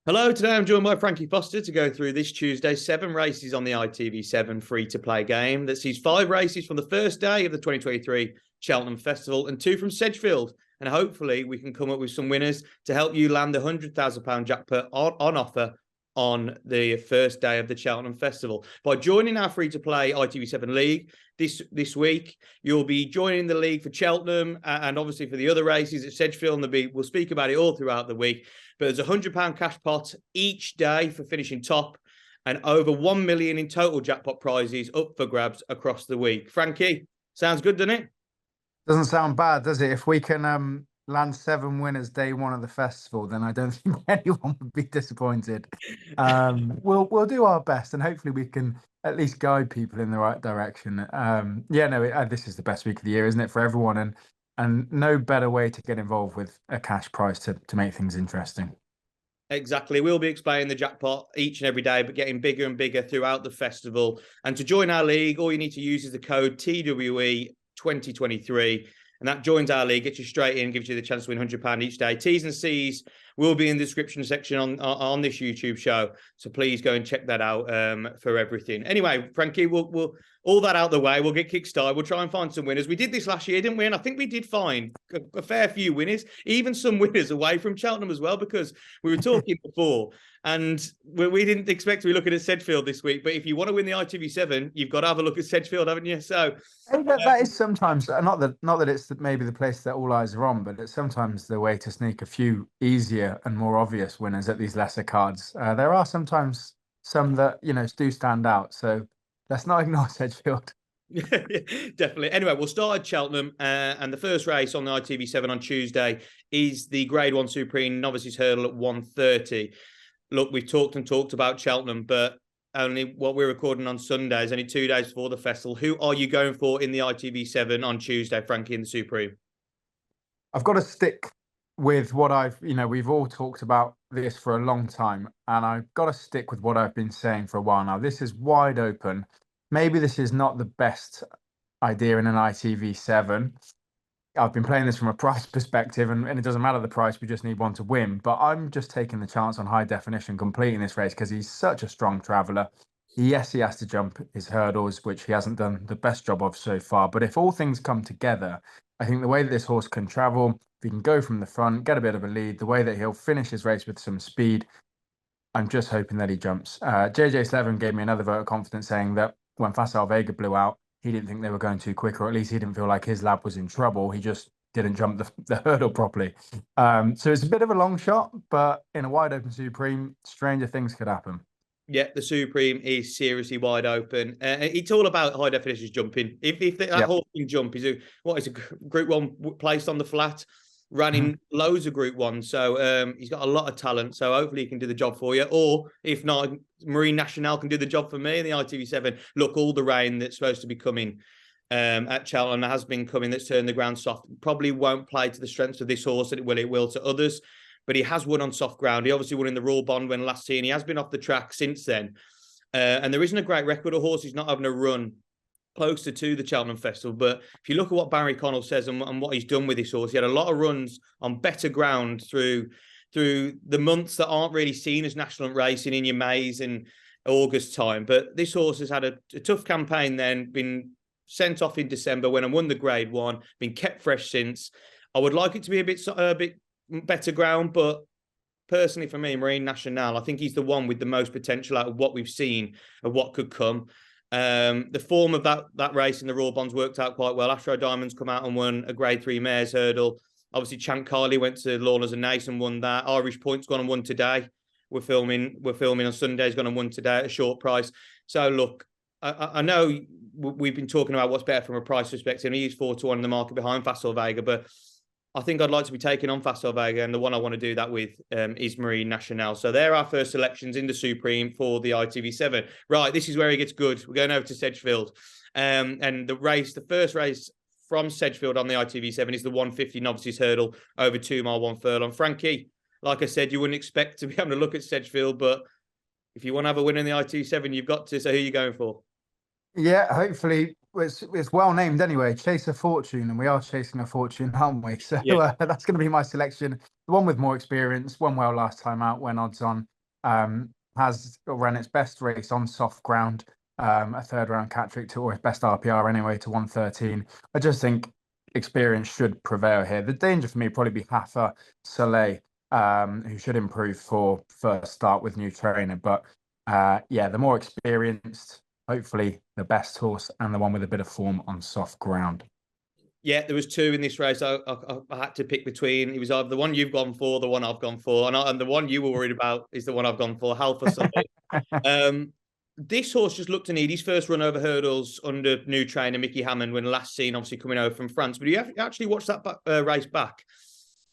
Hello, today I'm joined by Frankie Foster to go through this Tuesday 7 races on the ITV7 free-to-play game that sees 5 races from the first day of the 2023 Cheltenham Festival and 2 from Sedgefield. And hopefully we can come up with some winners to help you land the £100,000 jackpot on offer on the first day of the Cheltenham Festival. By joining our free-to-play ITV7 League this week, you'll be joining the league for Cheltenham and obviously for the other races at Sedgefield. And we'll speak about it all throughout the week. But there's a £100 cash pot each day for finishing top and over 1 million in total jackpot prizes up for grabs across the week. Frankie, sounds good, doesn't it? Doesn't sound bad, does it? If we can land 7 winners day one of the festival, then I don't think anyone would be disappointed. We'll do our best, and hopefully we can at least guide people in the right direction. This is the best week of the year, isn't it, for everyone? And no better way to get involved with a cash prize to make things interesting. Exactly. We'll be explaining the jackpot each and every day, but getting bigger and bigger throughout the festival. And to join our league, all you need to use is the code TWE 2023, and that joins our league, gets you straight in, gives you the chance to win £100 each day. T's and C's will be in the description section on this YouTube show, so please go and check that out for everything. Anyway, Frankie, we'll all that out the way, we'll get kick-started. We'll try and find some winners. We did this last year, didn't we? And I think we did find a fair few winners, even some winners away from Cheltenham as well, because we were talking before, and we didn't expect to be looking at Sedgefield this week. But if you want to win the ITV7, you've got to have a look at Sedgefield, haven't you? So that is sometimes not that it's maybe the place that all eyes are on, but it's sometimes the way to sneak a few easier and more obvious winners at these lesser cards. There are sometimes some that do stand out. So let's not ignore Sedgefield. Definitely. Anyway, we'll start at Cheltenham, and the first race on the ITV7 on Tuesday is the Grade 1 Supreme Novices Hurdle at 1:30. Look, we've talked about Cheltenham, but only what we're recording on Sunday is only 2 days before the festival. Who are you going for in the ITV7 on Tuesday, Frankie, in the Supreme? I've got to stick with what we've all talked about this for a long time, and I've got to stick with what I've been saying for a while now. This is wide open. Maybe this is not the best idea in an ITV7. I've been playing this from a price perspective, and it doesn't matter the price, we just need one to win. But I'm just taking the chance on high definition completing this race because he's such a strong traveller. Yes, he has to jump his hurdles, which he hasn't done the best job of so far. But if all things come together, I think the way that this horse can travel, if he can go from the front, get a bit of a lead, the way that he'll finish his race with some speed, I'm just hoping that he jumps. JJ Slevin gave me another vote of confidence saying that when Facile Vega blew out, he didn't think they were going too quick, or at least he didn't feel like his lab was in trouble. He just didn't jump the hurdle properly. So it's a bit of a long shot, but in a wide open Supreme, stranger things could happen. Yeah, the Supreme is seriously wide open. It's all about high definition jumping. If that horse can jump, is a Group 1 placed on the flat, running loads of Group 1. So he's got a lot of talent. So hopefully he can do the job for you. Or if not, Marine Nationale can do the job for me in the ITV7. Look, all the rain that's supposed to be coming at Cheltenham has been coming, that's turned the ground soft. Probably won't play to the strengths of this horse, and it will to others. But he has won on soft ground. He obviously won in the Royal Bond when last seen. He has been off the track since then. And there isn't a great record of horses not having a run closer to the Cheltenham Festival. But if you look at what Barry Connell says and what he's done with this horse, he had a lot of runs on better ground through the months that aren't really seen as national racing in your Mays and August time. But this horse has had a tough campaign then, been sent off in December when I won the Grade 1, been kept fresh since. I would like it to be a bit better ground, but personally for me, Marine Nationale, I think he's the one with the most potential out of what we've seen of what could come. The form of that race in the Royal Bonds worked out quite well. Astro Diamonds come out and won a Grade 3 mares hurdle. Obviously, Chant Carley went to Lawlers and Nace and won that. Irish Point's gone and won today. We're filming on Sunday. He's gone and won today at a short price. So look, I know we've been talking about what's better from a price perspective. He's 4-1 in the market behind Facile Vega, but I think I'd like to be taking on Facile Vega, and the one I want to do that with is Marine Nationale. So they're our first selections in the Supreme for the ITV7. Right, this is where it gets good. We're going over to Sedgefield. And the first race from Sedgefield on the ITV7 is the 150 Novices Hurdle over 2 mile 1 furlong. Frankie, like I said, you wouldn't expect to be able to look at Sedgefield, but if you want to have a win in the ITV7, you've got to. So who are you going for? Yeah, hopefully it's well named anyway. Chase a Fortune, and we are chasing a fortune, aren't we? So that's going to be my selection. The one with more experience, won well last time out when odds on. has ran its best race on soft ground, a third round cat trick to, or its best RPR anyway, to 113. I just think experience should prevail here. The danger for me probably be Hafa Soleil, who should improve for first start with new trainer. But yeah, the more experienced, hopefully the best horse, and the one with a bit of form on soft ground. Yeah, there was two in this race. I had to pick between. It was either the one you've gone for, the one I've gone for, and the one you were worried about is the one I've gone for, Halfa Soleil. This horse just looked to need his first run over hurdles under new trainer Mickey Hammond when last seen, obviously coming over from France. But you actually watched that race back.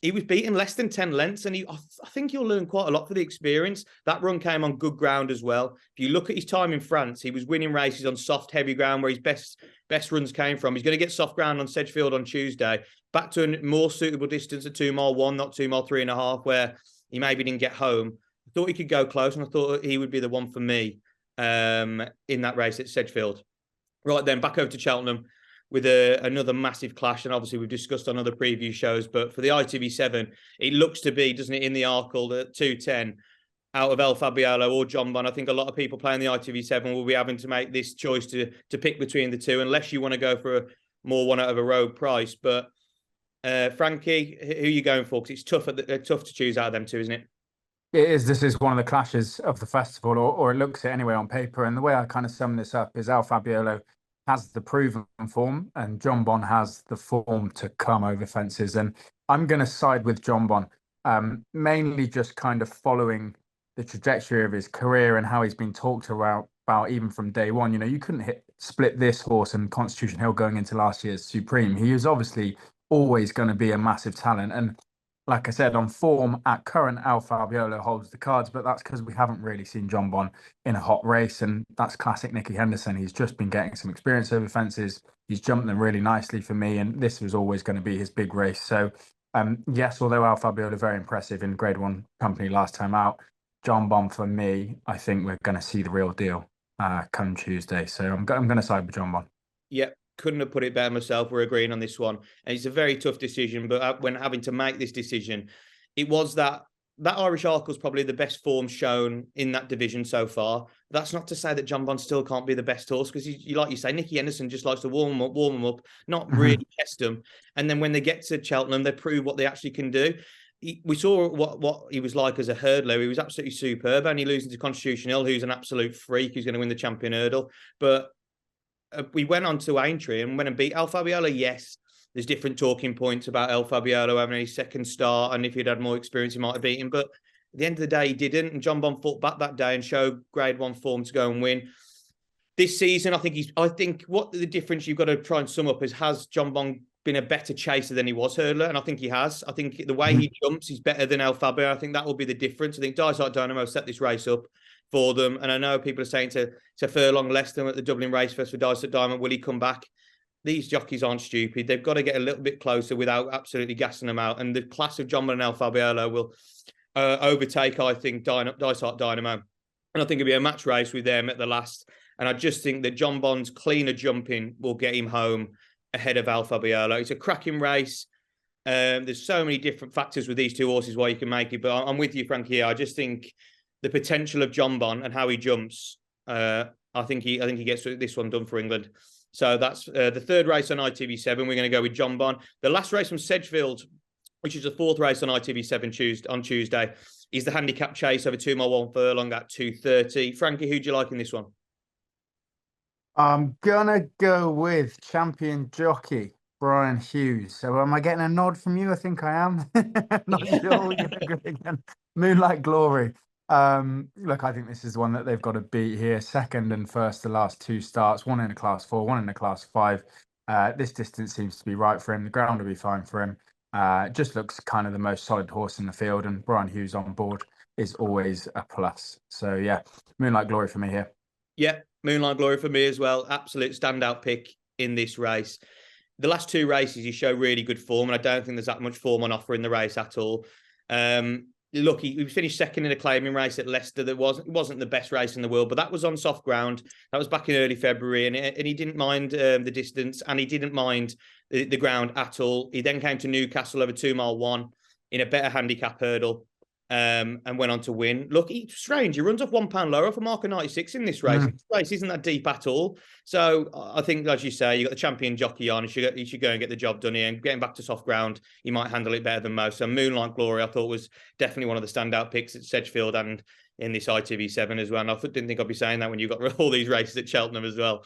He was beaten less than 10 lengths, and I think he'll learn quite a lot for the experience. That run came on good ground as well. If you look at his time in France, he was winning races on soft, heavy ground where his best runs came from. He's going to get soft ground on Sedgefield on Tuesday, back to a more suitable distance at 2 mile 1, not 2 mile 3.5, where he maybe didn't get home. I thought he could go close, and I thought he would be the one for me in that race at Sedgefield. Right then, back over to Cheltenham with another massive clash. And obviously we've discussed on other preview shows, but for the ITV7, it looks to be, doesn't it, in the Arkle at 210 out of El Fabiolo or John Bon. I think a lot of people playing the ITV7 will be having to make this choice to pick between the two, unless you want to go for a more one out of a road price. But Frankie, who are you going for? Because it's tough to choose out of them two, isn't it? It is. This is one of the clashes of the festival, or it looks it anyway on paper. And the way I kind of sum this up is El Fabiolo has the proven form, and John Bon has the form to come over fences. And I'm going to side with John Bon, mainly just kind of following the trajectory of his career and how he's been talked about even from day one. You know, you couldn't split this horse and Constitution Hill going into last year's Supreme. He is obviously always going to be a massive talent. And like I said, on form at current, El Fabiolo holds the cards, but that's because we haven't really seen John Bon in a hot race, and that's classic Nicky Henderson. He's just been getting some experience over fences. He's jumped them really nicely for me, and this was always going to be his big race. So, yes, although El Fabiolo very impressive in Grade 1 company last time out, John Bon for me, I think we're going to see the real deal come Tuesday. So I'm going to side with John Bon. Yep. Couldn't have put it better myself. We're agreeing on this one. And it's a very tough decision, but when having to make this decision, it was that Irish Arkle is probably the best form shown in that division so far. That's not to say that John Bon still can't be the best horse, because you like you say, Nicky Henderson just likes to warm them up, not really test them. And then when they get to Cheltenham, they prove what they actually can do. We saw what he was like as a hurdler. He was absolutely superb, only losing to Constitution Hill, who's an absolute freak, who's going to win the champion hurdle. But we went on to Aintree and went and beat El Fabiolo. Yes, there's different talking points about El Fabiolo having a second start, and if he'd had more experience, he might have beat him. But at the end of the day, he didn't. And John Bon fought back that day and showed Grade 1 form to go and win. This season, I think what the difference you've got to try and sum up is, has John Bon been a better chaser than he was hurdler? And I think he has. I think the way he jumps is better than El Fabiolo. I think that will be the difference. I think Dysart Dynamo set this race up for them. And I know people are saying to furlong less than at the Dublin Race Fest for Dysart Diamond, will he come back? These jockeys aren't stupid. They've got to get a little bit closer without absolutely gassing them out. And the class of John Bon and El Fabiolo will overtake, I think, Dysart Dynamo. And I think it'll be a match race with them at the last. And I just think that John Bon's cleaner jumping will get him home ahead of El Fabiolo. It's a cracking race. There's so many different factors with these two horses why you can make it. But I'm with you, Frankie. I just think the potential of John Bon and how he jumps, I think he gets this one done for England. So that's the third race on ITV7. We're going to go with John Bon. The last race from Sedgefield, which is the fourth race on ITV7 on Tuesday, is the handicap chase over 2 mile 1 furlong at 2:30. Frankie, who do you like in this one? I'm gonna go with champion jockey Brian Hughes. So am I getting a nod from you? I think I am. Not sure. We're gonna go again. Moonlight Glory. Look, I think this is the one that they've got to beat here. Second and first, the last two starts, one in a class 4, one in a class 5. This distance seems to be right for him. The ground will be fine for him. Just looks kind of the most solid horse in the field, and Brian Hughes on board is always a plus. So yeah, Moonlight Glory for me here. Yeah, Moonlight Glory for me as well. Absolute standout pick in this race. The last two races, he showed really good form, and I don't think there's that much form on offer in the race at all. Look, he finished second in a claiming race at Leicester. It wasn't the best race in the world, but that was on soft ground. That was back in early February, and he didn't mind the distance, and he didn't mind the ground at all. He then came to Newcastle over 2 mile 1 in a better handicap hurdle. and went on to win. Look, it's strange. He runs off £1 lower for marker 96 in this race. This race isn't that deep at all. So I think, as you say, you got the champion jockey on. He should go and get the job done here. And getting back to soft ground, he might handle it better than most. So Moonlight Glory, I thought, was definitely one of the standout picks at Sedgefield and in this ITV7 as well. And I didn't think I'd be saying that when you got all these races at Cheltenham as well.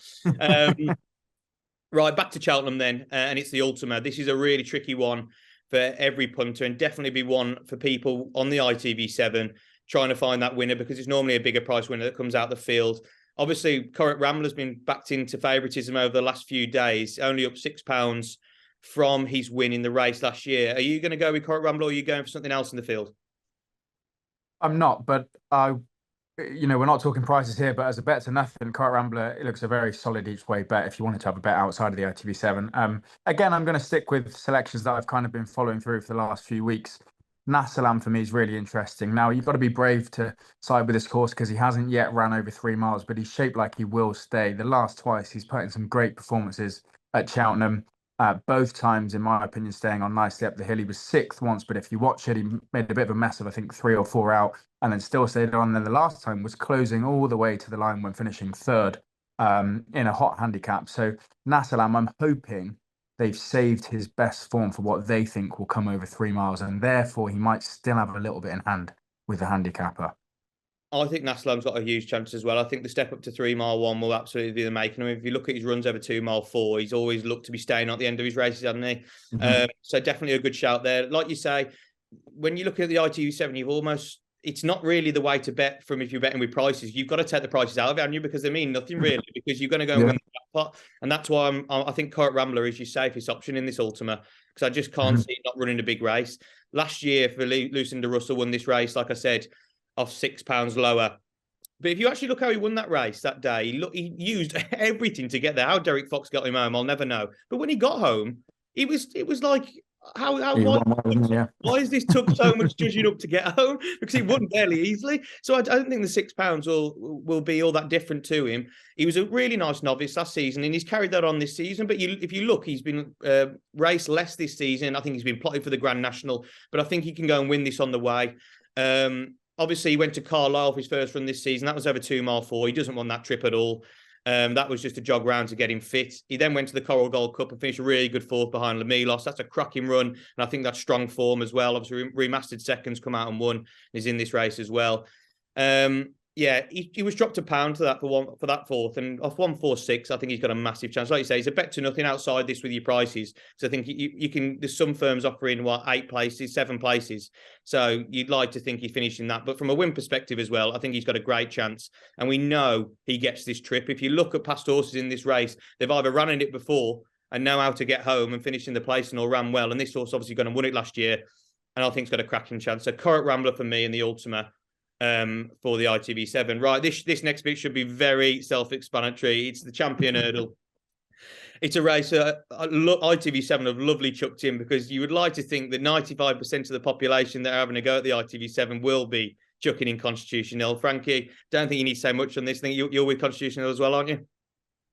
Right, back to Cheltenham then, and it's the Ultima. This is a really tricky one for every punter, and definitely be one for people on the ITV7 trying to find that winner, because it's normally a bigger price winner that comes out the field. Obviously, Correct Rambler's been backed into favouritism over the last few days, only up £6 from his win in the race last year. Are you going to go with Correct Rambler, or are you going for something else in the field? I'm not, but we're not talking prices here, but as a bet to nothing, Correct Rambler, it looks a very solid each way bet if you wanted to have a bet outside of the ITV7. Again, I'm going to stick with selections that I've kind of been following through for the last few weeks. Nasalam for me is really interesting. Now, you've got to be brave to side with this horse because he hasn't yet ran over 3 miles, but he's shaped like he will stay. The last twice, he's put in some great performances at Cheltenham. Both times, in my opinion, staying on nicely up the hill. He was 6th once, but if you watch it, he made a bit of a mess of, I think, 3 or 4 out, and then still stayed on. And then the last time was closing all the way to the line when finishing 3rd in a hot handicap. So Nasalam, I'm hoping they've saved his best form for what they think will come over 3 miles, and therefore he might still have a little bit in hand with the handicapper. I think Nasalam's got a huge chance as well. I think the step up to 3 mile 1 will absolutely be the making of him. If you look at his runs over 2 mile 4, he's always looked to be staying at the end of his races, hasn't he? So definitely a good shout there. Like you say, when you look at the ITV7, you've almost, it's not really the way to bet from if you're betting with prices. You've got to take the prices out of it, haven't you? Because they mean nothing really, because you're going to go and win the jackpot. And that's why I think Correct Rambler is your safest option in this Ultima, because I just can't see it not running a big race. Last year, for Lucinda Russell won this race, like I said, off £6 lower. But if you actually look how he won that race that day, he used everything to get there. How Derek Fox got him home, I'll never know. But when he got home, it was like, why is this took so much judging up to get home? Because he won barely easily. So I don't think the £6 will be all that different to him. He was a really nice novice last season, and he's carried that on this season. But if you look, he's been raced less this season. I think he's been plotted for the Grand National, but I think he can go and win this on the way. Obviously, he went to Carlisle for his first run this season. That was over 2 mile 4. He doesn't want that trip at all. That was just a jog round to get him fit. He then went to the Coral Gold Cup and finished a really good 4th behind Lamilos. That's a cracking run, and I think that's strong form as well. Obviously, remastered seconds come out and won. He's in this race as well. He was dropped £1 for that 4th, and off 146, I think he's got a massive chance. Like you say, he's a bet to nothing outside this with your prices. So I think you can. There's some firms offering 8 places, 7 places. So you'd like to think he's finishing that. But from a win perspective as well, I think he's got a great chance. And we know he gets this trip. If you look at past horses in this race, they've either run in it before and know how to get home and finish in the place, and or ran well. And this horse obviously going to win it last year, and I think it's got a cracking chance. So Correct Rambler for me in the Ultima. For the ITV7. Right, this next bit should be very self-explanatory. It's the Champion Hurdle. It's a race ITV7 have lovely chucked in, because you would like to think that 95% of the population that are having a go at the ITV7 will be chucking in Constitution Hill. Frankie, don't think you need to say much on this thing. You're with Constitution Hill as well, aren't you?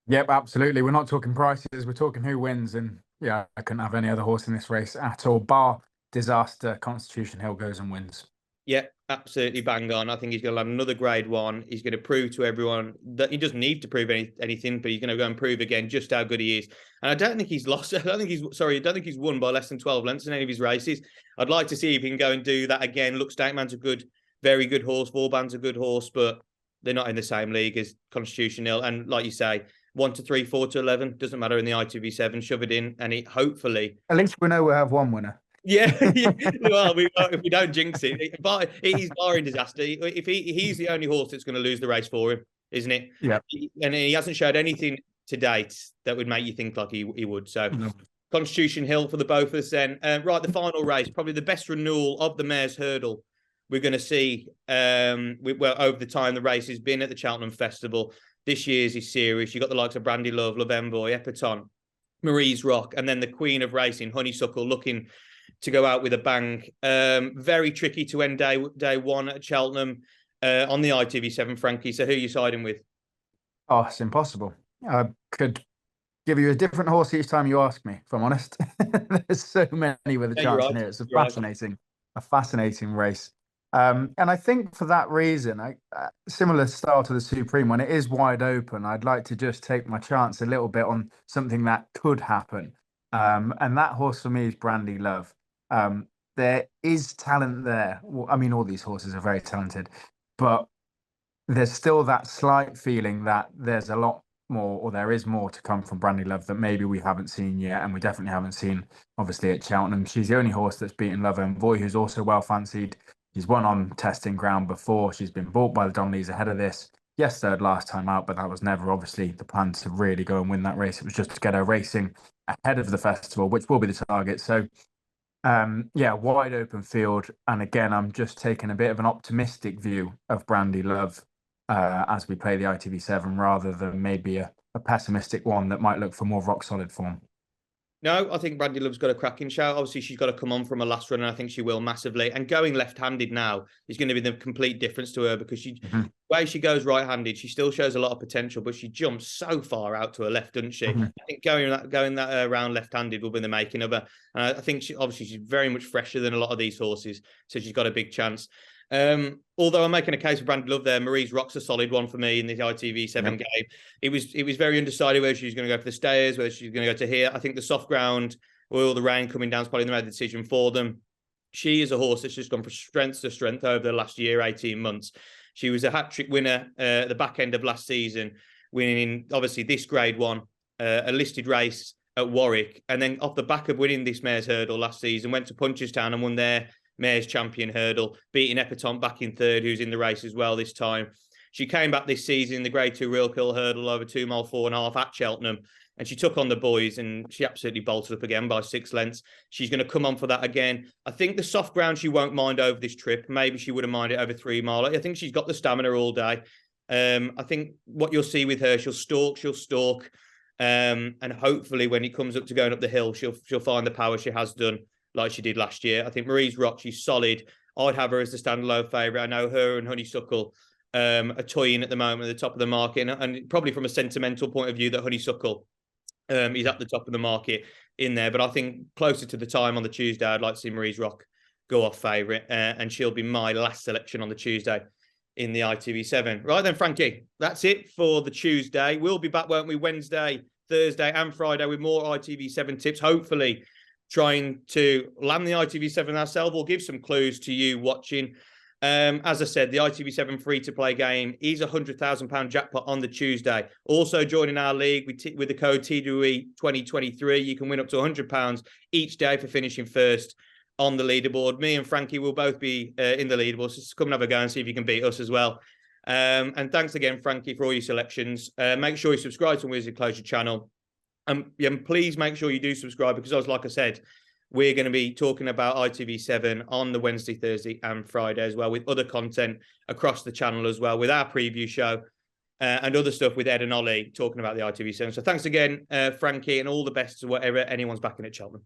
Yep, absolutely. We're not talking prices. We're talking who wins. And yeah, I couldn't have any other horse in this race at all. Bar disaster, Constitution Hill goes and wins. Yeah, absolutely bang on. I think he's going to land another grade 1. He's going to prove to everyone that he doesn't need to prove anything, but he's going to go and prove again just how good he is. And I don't think he's lost. I don't think he's won by less than 12 lengths in any of his races. I'd like to see if he can go and do that again. Look, Stateman's a very good horse. Vauban's a good horse, but they're not in the same league as Constitution Hill. And like you say, 1 to 3, 4 to 11, doesn't matter in the ITV7. Shove it in, and it hopefully. At least we know we'll have one winner. Yeah, well, if we don't jinx it, but he's barring disaster. If he's the only horse that's going to lose the race for him, isn't it? Yeah, and he hasn't showed anything to date that would make you think like he would. So, Constitution Hill for the both of us. Then, right, the final race, probably the best renewal of the Mayor's Hurdle we're going to see. Over the time the race has been at the Cheltenham Festival. This year's is serious. You got the likes of Brandy Love, Love Envoy, Epperton, Marie's Rock, and then the Queen of Racing, Honeysuckle, looking to go out with a bang. Very tricky to end day 1 at Cheltenham on the ITV7, Frankie. So who are you siding with? Oh, it's impossible. I could give you a different horse each time you ask me, if I'm honest. There's so many with a chance in here. It's a fascinating race. And I think for that reason, similar style to the Supreme, when it is wide open, I'd like to just take my chance a little bit on something that could happen. And that horse for me is Brandy Love. There is talent there. Well, I mean, all these horses are very talented, but there's still that slight feeling that there's a lot more, or there is more to come from Brandy Love that maybe we haven't seen yet, and we definitely haven't seen, obviously, at Cheltenham. She's the only horse that's beaten Love Envoy, who's also well fancied. She's won on testing ground before. She's been bought by the Donnellys ahead of this. Yes, third last time out, but that was never obviously the plan to really go and win that race. It was just to get her racing ahead of the festival, which will be the target. So, yeah, wide open field. And again, I'm just taking a bit of an optimistic view of Brandy Love as we play the ITV7 rather than maybe a pessimistic one that might look for more rock solid form. No, I think Brandy Love's got a cracking shout. Obviously, she's got to come on from a last run, and I think she will massively. And going left-handed now is going to be the complete difference to her, because the way she goes right-handed, she still shows a lot of potential, but she jumps so far out to her left, doesn't she? I think going that round left-handed will be the making of her. And I think she's very much fresher than a lot of these horses, so she's got a big chance. Although I'm making a case for Brandy Love there, Marie's Rock's a solid one for me in the ITV7 game. It was very undecided whether she was going to go for the stayers, whether she's going to go to here. I think the soft ground, with all the rain coming down, is probably the decision for them. She is a horse that's just gone from strength to strength over the last year, 18 months. She was a hat-trick winner at the back end of last season, winning, obviously, this Grade 1, a listed race at Warwick. And then off the back of winning this Mares Hurdle last season, went to Punchestown and won their Mares Champion Hurdle, beating Epatante back in third, who's in the race as well this time. She came back this season in the Grade 2 Real Kill Hurdle over 2 mile 4.5 at Cheltenham, and she took on the boys, and she absolutely bolted up again by 6 lengths. She's going to come on for that again. I think the soft ground she won't mind over this trip. Maybe she wouldn't mind it over 3 mile. I think she's got the stamina all day. I think what you'll see with her, she'll stalk. And hopefully when it comes up to going up the hill, she'll find the power she has done, like she did last year. I think Marie's Rock, she's solid. I'd have her as the standalone favourite. I know her and Honeysuckle are toying at the moment at the top of the market, and probably from a sentimental point of view that Honeysuckle is at the top of the market in there. But I think closer to the time on the Tuesday, I'd like to see Marie's Rock go off favourite, and she'll be my last selection on the Tuesday in the ITV7. Right then, Frankie, that's it for the Tuesday. We'll be back, won't we, Wednesday, Thursday and Friday with more ITV7 tips, hopefully trying to land the ITV7 ourselves. We'll give some clues to you watching. As I said, the ITV7 free-to-play game is a £100,000 jackpot on the Tuesday. Also joining our league with the code TWE 2023, you can win up to £100 each day for finishing first on the leaderboard. Me and Frankie will both be in the leaderboard, so just come and have a go and see if you can beat us as well. And thanks again, Frankie, for all your selections. Make sure you subscribe to the Enclosure channel. And please make sure you do subscribe, because like I said, we're going to be talking about ITV7 on the Wednesday, Thursday and Friday as well, with other content across the channel as well, with our preview show and other stuff with Ed and Ollie talking about the ITV7. So thanks again, Frankie, and all the best to whatever anyone's backing at Cheltenham.